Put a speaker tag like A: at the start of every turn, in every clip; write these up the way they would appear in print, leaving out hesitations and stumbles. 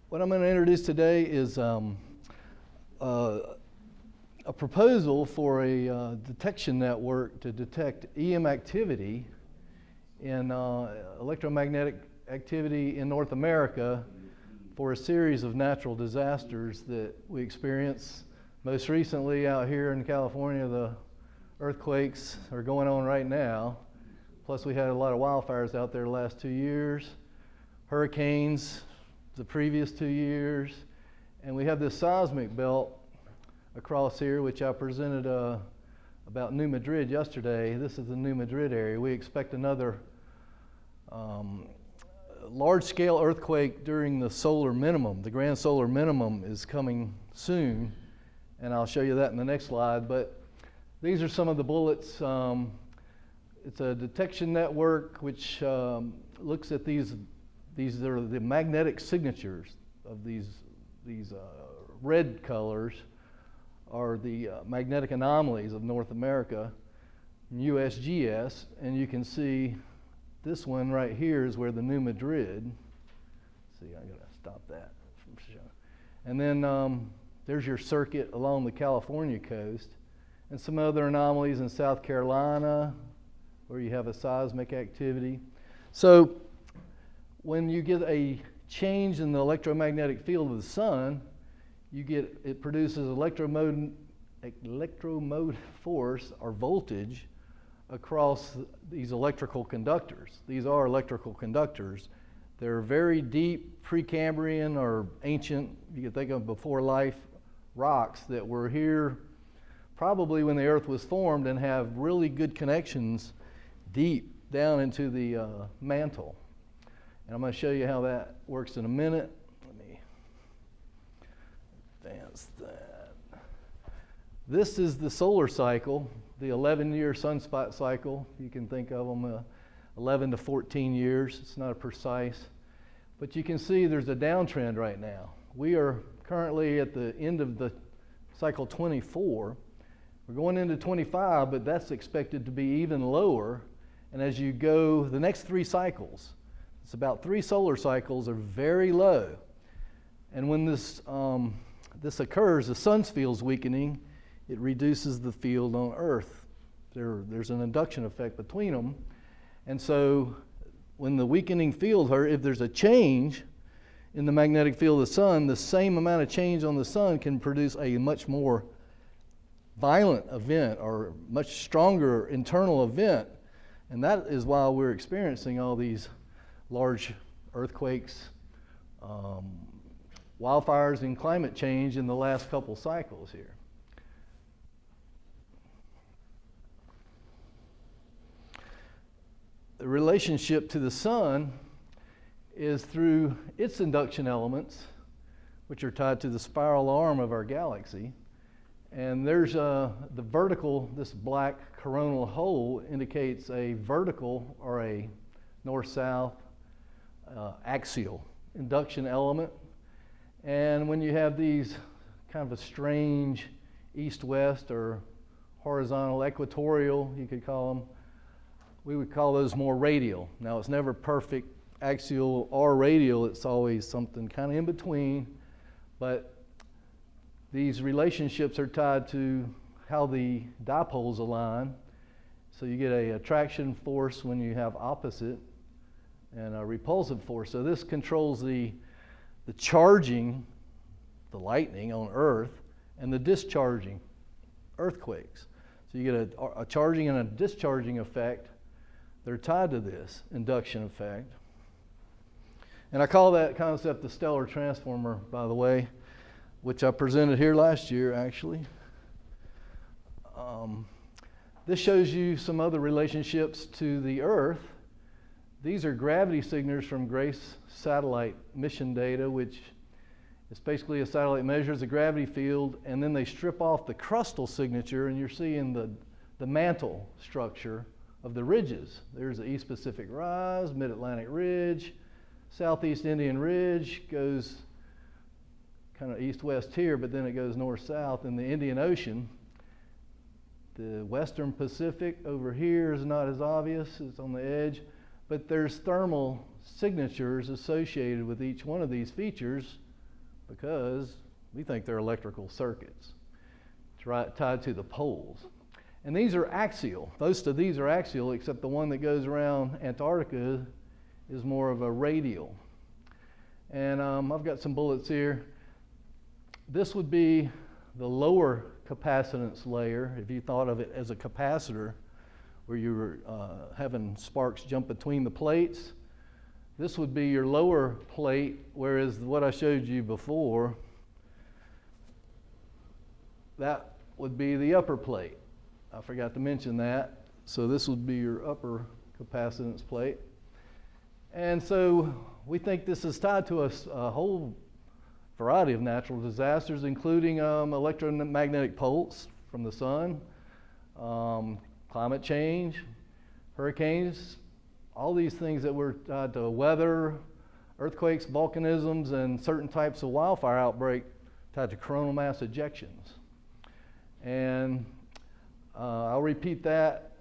A: What I'm going to introduce today is a proposal for a detection network to detect EM activity in electromagnetic activity in North America for a series of natural disasters that we experience. Most recently out here in California, the earthquakes are going on right now. Plus we had a lot of wildfires out there the last 2 years, hurricanes the previous 2 years, and we have this seismic belt across here, which I presented about New Madrid yesterday. This is the New Madrid area. We expect another large-scale earthquake during the solar minimum. The grand solar minimum is coming soon, and I'll show you that in the next slide. But these are some of the bullets. It's a detection network which looks at these are the magnetic signatures of these red colors are the magnetic anomalies of North America, USGS, and you can see this one right here is where the New Madrid. See, I'm going to stop that from showing. And then there's your circuit along the California coast, and some other anomalies in South Carolina where you have a seismic activity. So when you get a change in the electromagnetic field of the sun, it produces electromotive force or voltage across these electrical conductors. These are electrical conductors. They're very deep Precambrian or ancient, you can think of before life rocks that were here probably when the earth was formed and have really good connections deep down into the mantle. And I'm going to show you how that works in a minute. Let me advance that. This is the solar cycle, the 11-year sunspot cycle. You can think of them 11 to 14 years. It's not precise. But you can see there's a downtrend right now. We are currently at the end of the cycle 24. We're going into 25, but that's expected to be even lower. And as you go, the next 3 cycles, it's about 3 solar cycles, are very low. And when this occurs, the sun's field's weakening, it reduces the field on Earth. There's an induction effect between them. And so when the weakening field, if there's a change in the magnetic field of the sun, the same amount of change on the sun can produce a much more violent event or much stronger internal event. And that is why we're experiencing all these large earthquakes, wildfires, and climate change in the last couple cycles here. The relationship to the sun is through its induction elements, which are tied to the spiral arm of our galaxy. And there's the vertical, this black coronal hole indicates a vertical or a north-south axial induction element. And when you have these kind of a strange east-west or horizontal equatorial, you could call them, we would call those more radial. Now it's never perfect axial or radial, it's always something kind of in between, but these relationships are tied to how the dipoles align. So you get an attraction force when you have opposite and a repulsive force. So this controls the charging, the lightning on Earth, and the discharging, earthquakes. So you get a charging and a discharging effect. They're tied to this induction effect. And I call that concept the stellar transformer, by the way, which I presented here last year, actually. This shows you some other relationships to the Earth. These are gravity signatures from GRACE satellite mission data, which is basically a satellite measures the gravity field, and then they strip off the crustal signature, and you're seeing the mantle structure of the ridges. There's the East Pacific Rise, Mid-Atlantic Ridge, Southeast Indian Ridge goes kind of east-west here, but then it goes north-south in the Indian Ocean. The Western Pacific over here is not as obvious, it's on the edge, but there's thermal signatures associated with each one of these features because we think they're electrical circuits tied to the poles. And these are axial. Most of these are axial, except the one that goes around Antarctica is more of a radial. And I've got some bullets here. This would be the lower capacitance layer, if you thought of it as a capacitor, where you were having sparks jump between the plates. This would be your lower plate, whereas what I showed you before, that would be the upper plate. I forgot to mention that. So this would be your upper capacitance plate. And so we think this is tied to a whole variety of natural disasters, including electromagnetic pulse from the sun, climate change, hurricanes, all these things that were tied to weather, earthquakes, volcanisms, and certain types of wildfire outbreak tied to coronal mass ejections. And I'll repeat that.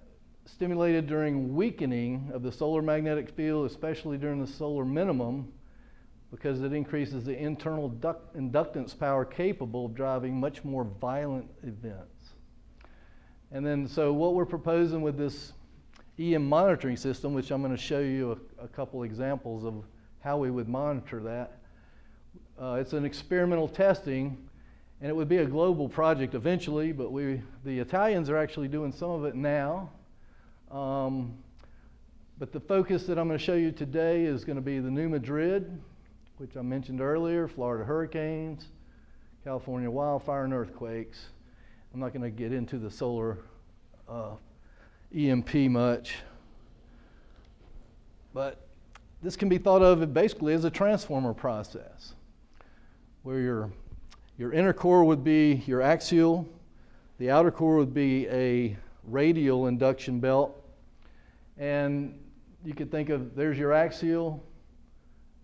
A: Stimulated during weakening of the solar magnetic field, especially during the solar minimum, because it increases the internal inductance power capable of driving much more violent events. And then, so what we're proposing with this EM monitoring system, which I'm going to show you a couple examples of how we would monitor that. It's an experimental testing, and it would be a global project eventually, but the Italians are actually doing some of it now. But the focus that I'm going to show you today is going to be the New Madrid, which I mentioned earlier, Florida hurricanes, California wildfire and earthquakes. I'm not going to get into the solar EMP much, but this can be thought of basically as a transformer process, where your inner core would be your axial, the outer core would be a radial induction belt, and you could think of, there's your axial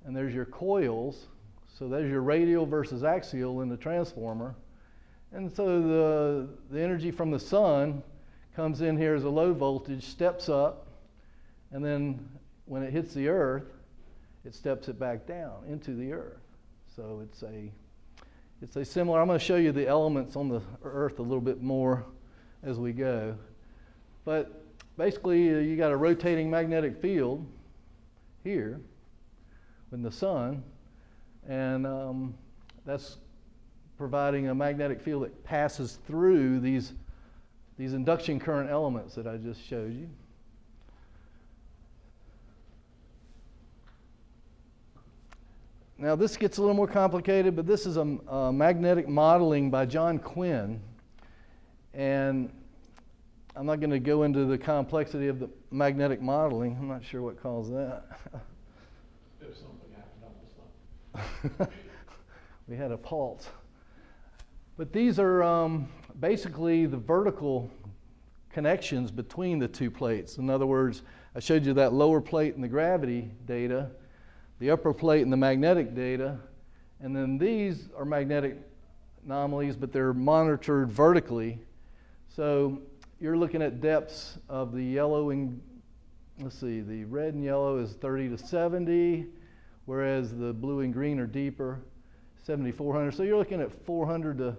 A: and there's your coils, so there's your radial versus axial in the transformer. And so the energy from the sun comes in here as a low voltage, steps up, and then when it hits the earth, it steps it back down into the earth. So it's a similar, I'm going to show you the elements on the earth a little bit more as we go. But basically, you got a rotating magnetic field here with the sun, and that's providing a magnetic field that passes through these induction current elements that I just showed you. Now this gets a little more complicated, but this is a magnetic modeling by John Quinn, and I'm not going to go into the complexity of the magnetic modeling. I'm not sure what caused that.
B: If something happened on the sun.
A: We had a pulse. But these are basically the vertical connections between the two plates. In other words, I showed you that lower plate in the gravity data, the upper plate in the magnetic data, and then these are magnetic anomalies, but they're monitored vertically. So you're looking at depths of the yellow and, let's see, the red and yellow is 30 to 70, whereas the blue and green are deeper, 7,400. So you're looking at 400 to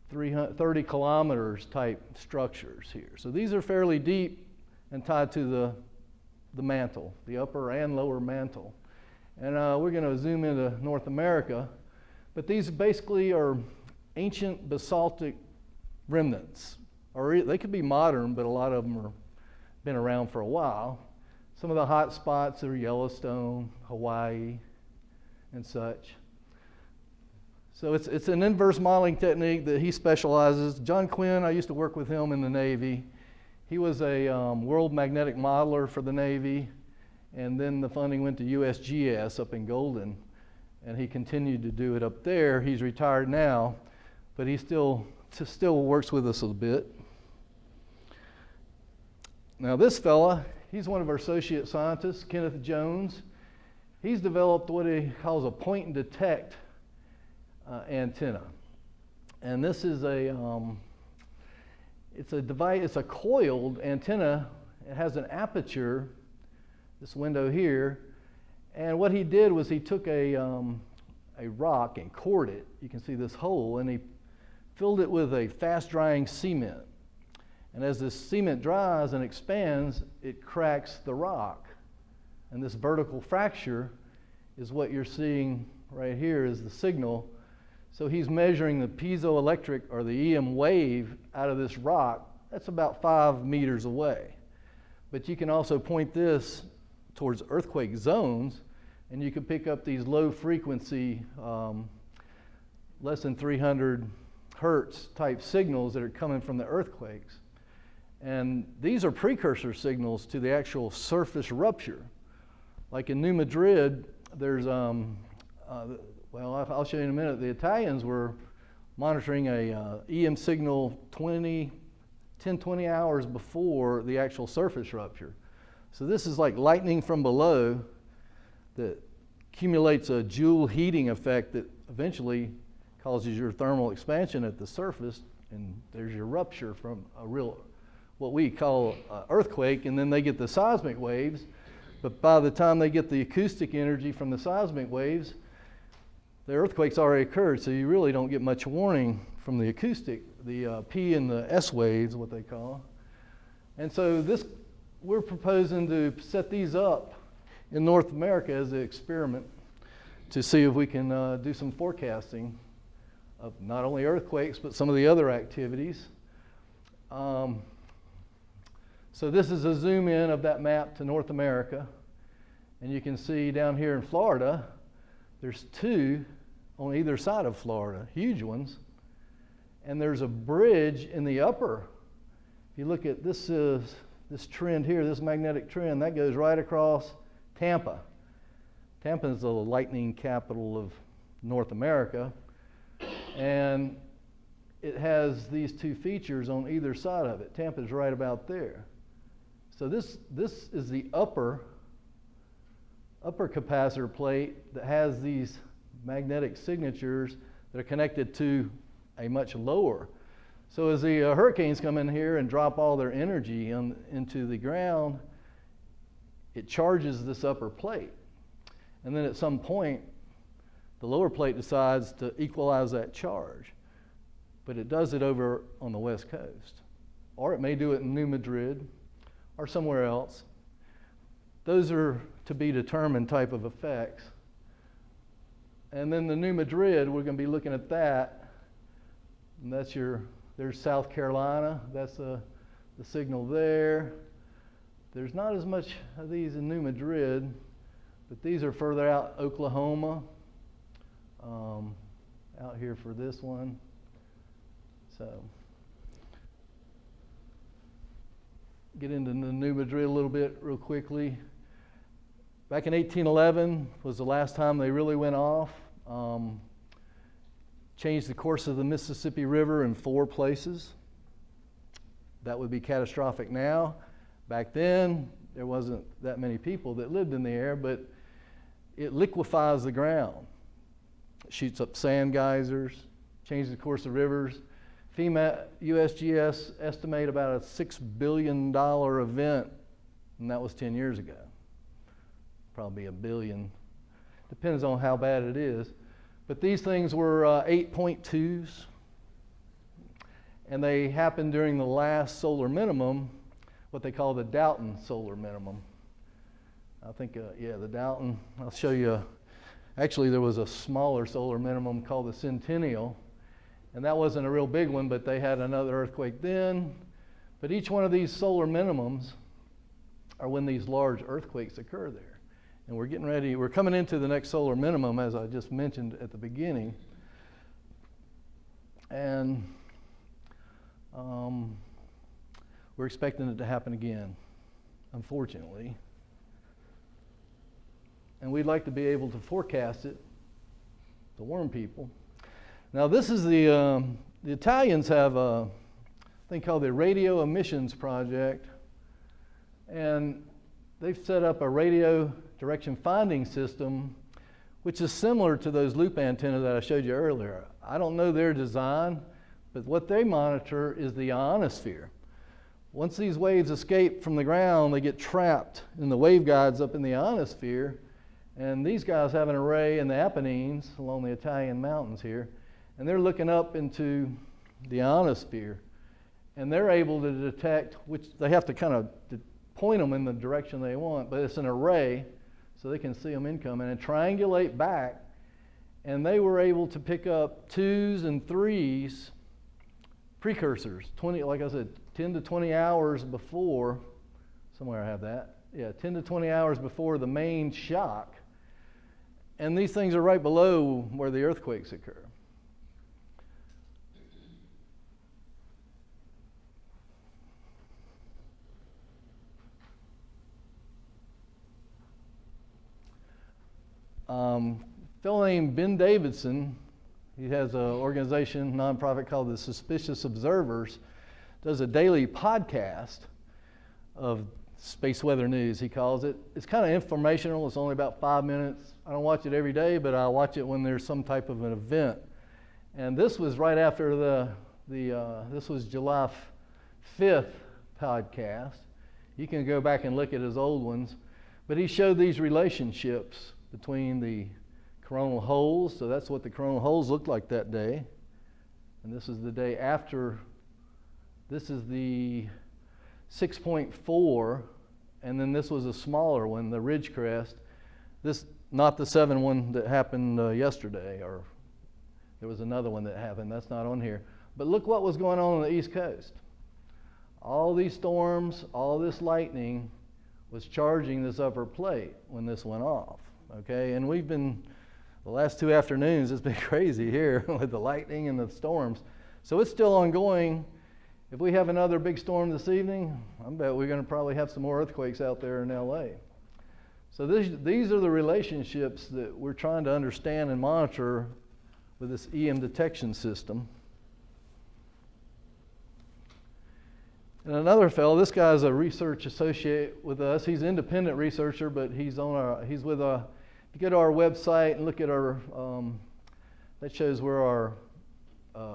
A: 330 kilometers type structures here. So these are fairly deep and tied to the mantle, the upper and lower mantle. And we're going to zoom into North America. But these basically are ancient basaltic remnants. Or they could be modern, but a lot of them have been around for a while. Some of the hot spots are Yellowstone, Hawaii, and such. So it's an inverse modeling technique that he specializes. John Quinn, I used to work with him in the Navy. He was a world magnetic modeler for the Navy, and then the funding went to USGS up in Golden, and he continued to do it up there. He's retired now, but he still works with us a bit. Now this fella, he's one of our associate scientists, Kenneth Jones. He's developed what he calls a point and detect antenna. And this is it's a device, it's a coiled antenna. It has an aperture, this window here. And what he did was he took a a rock and cored it. You can see this hole, and he filled it with a fast-drying cement. And as this cement dries and expands, it cracks the rock. And this vertical fracture is what you're seeing right here is the signal. So he's measuring the piezoelectric or the EM wave out of this rock. That's about 5 meters away. But you can also point this towards earthquake zones, and you can pick up these low frequency, less than 300 hertz type signals that are coming from the earthquakes. And these are precursor signals to the actual surface rupture. Like in New Madrid, there's, well, I'll show you in a minute. The Italians were monitoring a EM signal 10, 20 hours before the actual surface rupture. So this is like lightning from below that accumulates a Joule heating effect that eventually causes your thermal expansion at the surface, and there's your rupture from a real, what we call earthquake, and then they get the seismic waves. But by the time they get the acoustic energy from the seismic waves, the earthquake's already occurred, so you really don't get much warning from the acoustic, the P and the S waves, what they call. And so we're proposing to set these up in North America as an experiment to see if we can do some forecasting of not only earthquakes, but some of the other activities. So this is a zoom in of that map to North America. And you can see down here in Florida, there's 2 on either side of Florida, huge ones. And there's a bridge in the upper. If you look at this trend here, this magnetic trend, that goes right across Tampa. Tampa is the lightning capital of North America. And it has these 2 features on either side of it. Tampa's right about there. So this is the upper capacitor plate that has these magnetic signatures that are connected to a much lower. So as the hurricanes come in here and drop all their energy into the ground, it charges this upper plate. And then at some point, the lower plate decides to equalize that charge. But it does it over on the West Coast. Or it may do it in New Madrid or somewhere else. Those are to be determined type of effects. And then the New Madrid, we're going to be looking at that. And there's South Carolina. That's the signal there. There's not as much of these in New Madrid, but these are further out, Oklahoma, out here for this one. So, get into the New Madrid a little bit real quickly. Back in 1811 was the last time they really went off. Changed the course of the Mississippi River in 4 places. That would be catastrophic now. Back then, there wasn't that many people that lived in the air, but it liquefies the ground. It shoots up sand geysers, changes the course of rivers. FEMA, USGS estimate about a $6 billion event, and that was 10 years ago. Probably $1 billion. Depends on how bad it is. But these things were 8.2s, and they happened during the last solar minimum, what they call the Dalton solar minimum. I think, the Dalton, I'll show you. Actually, there was a smaller solar minimum called the Centennial, and that wasn't a real big one, but they had another earthquake then. But each one of these solar minimums are when these large earthquakes occur there. And we're getting ready, we're coming into the next solar minimum, as I just mentioned at the beginning. And we're expecting it to happen again, unfortunately. And we'd like to be able to forecast it to warn people. Now this is the Italians have a thing called the Radio Emissions Project, and they've set up a radio direction finding system, which is similar to those loop antennas that I showed you earlier. I don't know their design, but what they monitor is the ionosphere. Once these waves escape from the ground, they get trapped in the waveguides up in the ionosphere, And these guys have an array in the Apennines along the Italian mountains here, and they're looking up into the ionosphere, and they're able to detect, which they have to kind of point them in the direction they want, but it's an array, so they can see them incoming and triangulate back, and they were able to pick up 2s and 3s precursors, 20, like I said, 10 to 20 hours before, somewhere I have that, yeah, 10 to 20 hours before the main shock. And these things are right below where the earthquakes occur. Fellow named Ben Davidson, he has an organization, nonprofit called the Suspicious Observers, does a daily podcast of space weather news, he calls it. It's kind of informational. It's only about 5 minutes. I don't watch it every day, but I watch it when there's some type of an event. And this was right after this was July 5th podcast. You can go back and look at his old ones. But he showed these relationships between the coronal holes. So that's what the coronal holes looked like that day. And this is the day after. This is the 6.4, and then this was a smaller one, the ridge crest. This, not the 7 one that happened yesterday, or there was another one that happened. That's not on here. But look what was going on the East Coast. All these storms, all this lightning was charging this upper plate when this went off. Okay, and we've been, the last 2 afternoons, it's been crazy here with the lightning and the storms. So it's still ongoing. If we have another big storm this evening, I bet we're going to probably have some more earthquakes out there in LA. So these are the relationships that we're trying to understand and monitor with this EM detection system. And another fellow, this guy's a research associate with us. He's an independent researcher, but he's with if you go to our website and look at our, that shows where our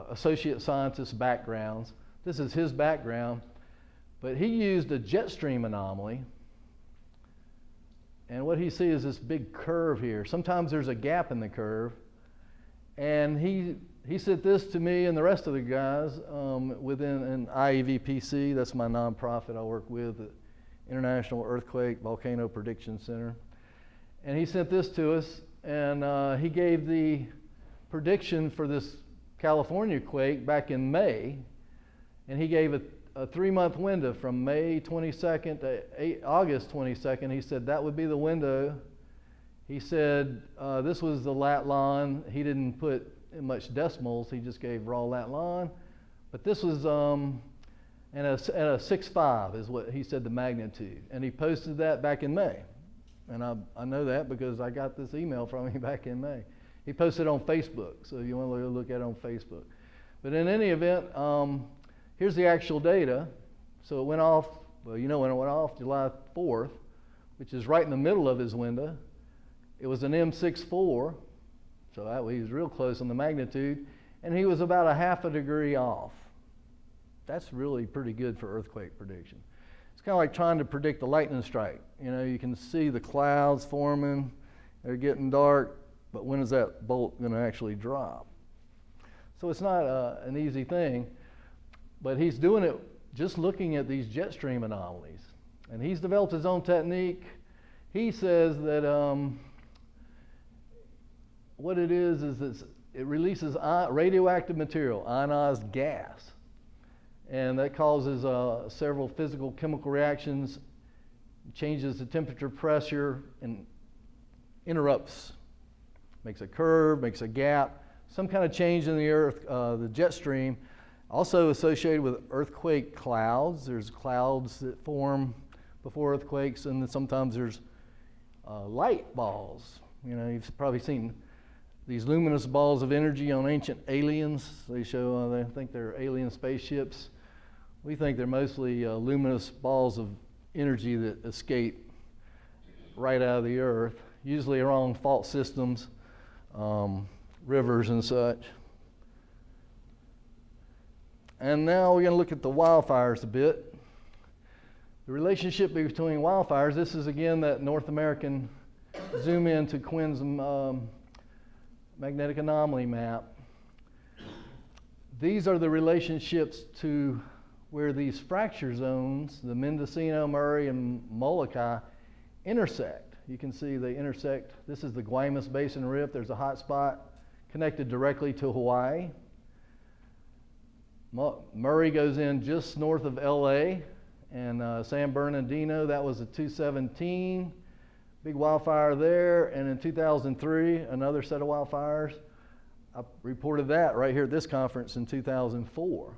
A: associate scientist backgrounds. This is his background, but he used a jet stream anomaly, and what he sees is this big curve here. Sometimes there's a gap in the curve, and he sent this to me and the rest of the guys within an IAVPC, that's my nonprofit I work with, the International Earthquake Volcano Prediction Center, and he sent this to us, and he gave the prediction for this California quake back in May. And he gave a 3-month window from May 22nd to August 22nd. He said that would be the window. He said this was the lat lon. He didn't put much decimals. He just gave raw lat lon. But this was at a 6.5 is what he said the magnitude. And he posted that back in May. And I know that because I got this email from him back in May. He posted it on Facebook, so you want to look at it on Facebook. But in any event, here's the actual data. So it went off, well, you know when it went off, July 4th, which is right in the middle of his window. It was an M6.4, so he was real close on the magnitude, and he was about a half a degree off. That's really pretty good for earthquake prediction. It's kind of like trying to predict a lightning strike. You know, you can see the clouds forming, they're getting dark, but when is that bolt going to actually drop? So it's not an easy thing. But he's doing it just looking at these jet stream anomalies. And he's developed his own technique. He says that what it is it releases radioactive material, ionized gas. And that causes several physical chemical reactions, changes the temperature, pressure, and interrupts. Makes a curve, makes a gap, some kind of change in the earth, the jet stream. Also associated with earthquake clouds. There's clouds that form before earthquakes, and then sometimes there's light balls. You know, you've probably seen these luminous balls of energy on ancient aliens. They show, they think they're alien spaceships. We think they're mostly luminous balls of energy that escape right out of the earth, usually around fault systems, rivers and such. And now we're going to look at the wildfires a bit. The relationship between wildfires, this is again that North American zoom into Quinn's magnetic anomaly map, these are the relationships to where these fracture zones, the Mendocino, Murray, and Molokai, intersect. You can see they intersect. This is the Guaymas Basin Rift. There's a hot spot connected directly to Hawaii. Murray goes in just north of LA, and San Bernardino, that was a 217. Big wildfire there, and in 2003, another set of wildfires. I reported that right here at this conference in 2004.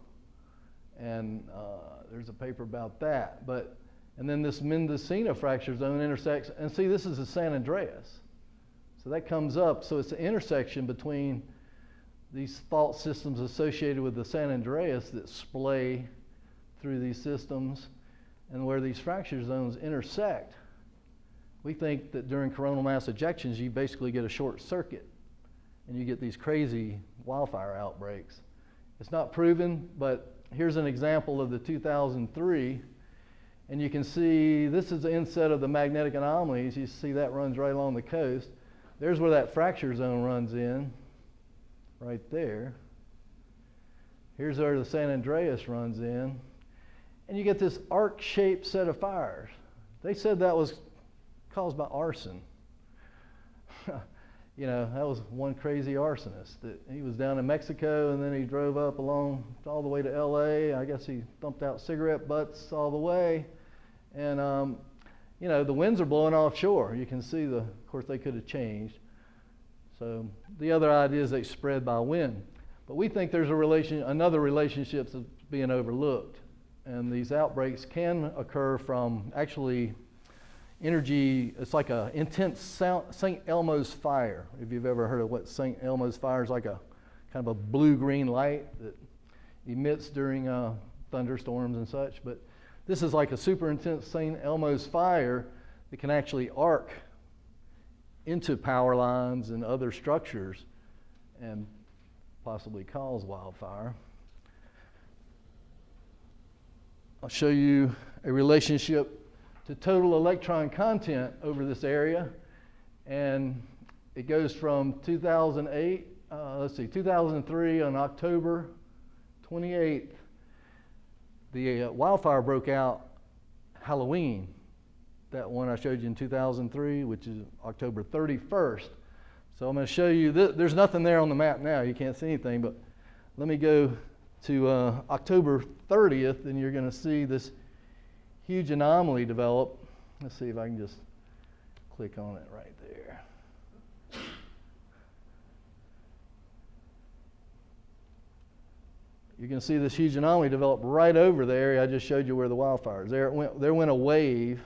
A: And there's a paper about that. And then this Mendocino fracture zone intersects, and see, this is the San Andreas. So that comes up, so it's the intersection between these fault systems associated with the San Andreas that splay through these systems, and where these fracture zones intersect. We think that during coronal mass ejections, you basically get a short circuit, and you get these crazy wildfire outbreaks. It's not proven, but here's an example of the 2003, and you can see this is the inset of the magnetic anomalies. You see that runs right along the coast. There's where that fracture zone runs in, right there. Here's where the San Andreas runs in, and you get this arc-shaped set of fires. They said that was caused by arson. You know, that was one crazy arsonist. That he was down in Mexico, and then he drove up along all the way to LA. I guess he thumped out cigarette butts all the way. And, you know, the winds are blowing offshore. You can see of course, they could have changed. So the other idea is they spread by wind. But we think there's another relationship that's being overlooked. And these outbreaks can occur from actually energy. It's like an intense St. Elmo's fire. If you've ever heard of what St. Elmo's fire is, like a kind of a blue-green light that emits during thunderstorms and such. But this is like a super intense St. Elmo's fire that can actually arc into power lines and other structures and possibly cause wildfire. I'll show you a relationship to total electron content over this area, and it goes from 2003 on October 28th, the wildfire broke out Halloween, that one I showed you in 2003, which is October 31st. So I'm going to show you, there's nothing there on the map now, you can't see anything, but let me go to October 30th, and you're going to see this huge anomaly develop. Let's see if I can just click on it right there. You're going to see this huge anomaly develop right over the area I just showed you where the wildfire is. There went a wave,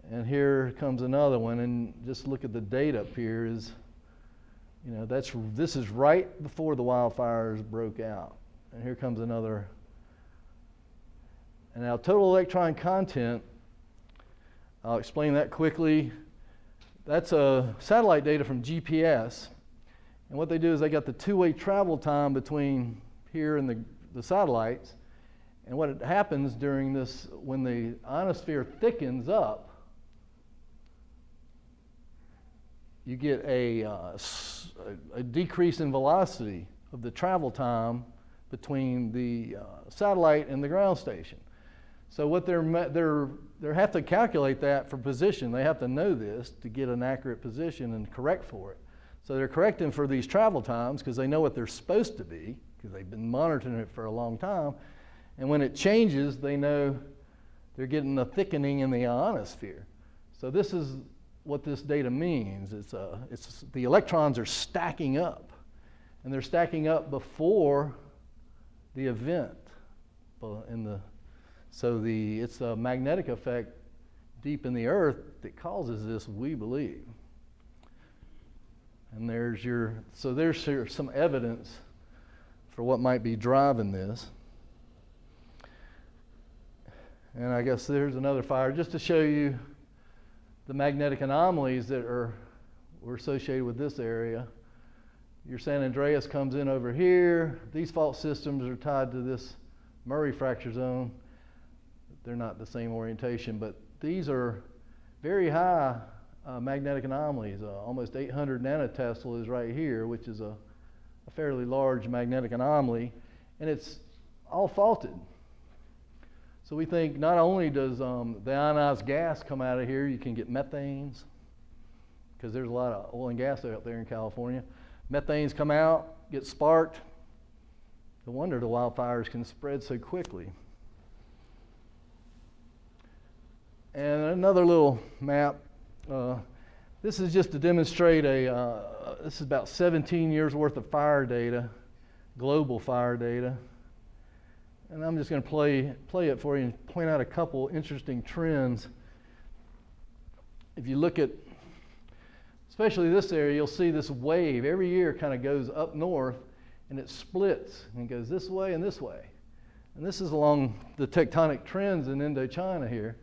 A: and here comes another one. And just look at the date up here. Is, you know, this is right before the wildfires broke out, and here comes another. And now total electron content, I'll explain that quickly. That's satellite data from GPS. And what they do is they got the two-way travel time between here and the satellites. And what happens during this, when the ionosphere thickens up, you get a decrease in velocity of the travel time between the satellite and the ground station. So what they have to calculate that for position. They have to know this to get an accurate position and correct for it. So they're correcting for these travel times because they know what they're supposed to be, because they've been monitoring it for a long time. And when it changes, they know they're getting a thickening in the ionosphere. So this is what this data means. It's the electrons are stacking up, and they're stacking up before the event. It's a magnetic effect deep in the earth that causes this, we believe. And there's some evidence for what might be driving this. And I guess there's another fire just to show you the magnetic anomalies that were associated with this area. Your San Andreas comes in over here. These fault systems are tied to this Murray fracture zone. They're not the same orientation, but these are very high magnetic anomalies. Almost 800 nanotesla is right here, which is a fairly large magnetic anomaly, and it's all faulted. So we think not only does the ionized gas come out of here, you can get methanes, because there's a lot of oil and gas out there in California. Methanes come out, get sparked. No wonder the wildfires can spread so quickly. And another little map. This is just to demonstrate this is about 17 years worth of fire data, global fire data. And I'm just going to play it for you and point out a couple interesting trends. If you look at, especially this area, you'll see this wave every year kind of goes up north and it splits and goes this way and this way. And this is along the tectonic trends in Indochina here.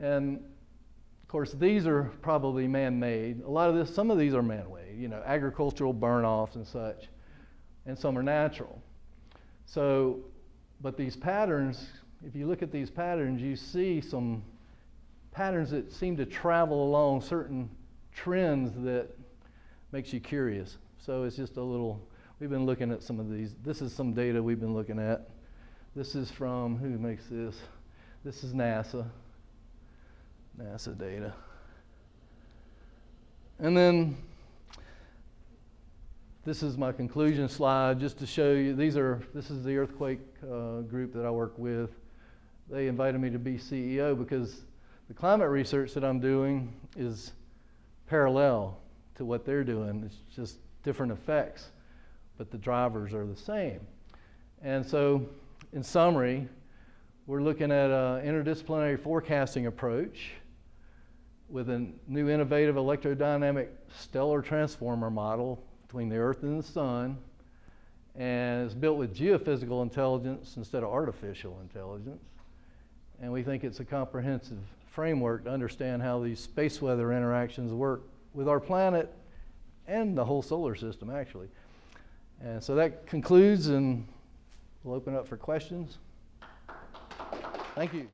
A: And of course, these are probably man-made. Some of these are man-made, agricultural burn-offs and such, and some are natural. So, but these patterns, if you look at these patterns, you see some patterns that seem to travel along certain trends that makes you curious. So it's just a little, we've been looking at some of these. This is some data we've been looking at. This is from, who makes this? This is NASA data. And then this is my conclusion slide, just to show you, this is the earthquake group that I work with. They invited me to be CEO because the climate research that I'm doing is parallel to what they're doing. It's just different effects, but the drivers are the same. And so, in summary, we're looking at an interdisciplinary forecasting approach with a new innovative electrodynamic stellar transformer model between the Earth and the Sun, and it's built with geophysical intelligence instead of artificial intelligence. And we think it's a comprehensive framework to understand how these space weather interactions work with our planet and the whole solar system, actually. And so that concludes, and we'll open up for questions. Thank you.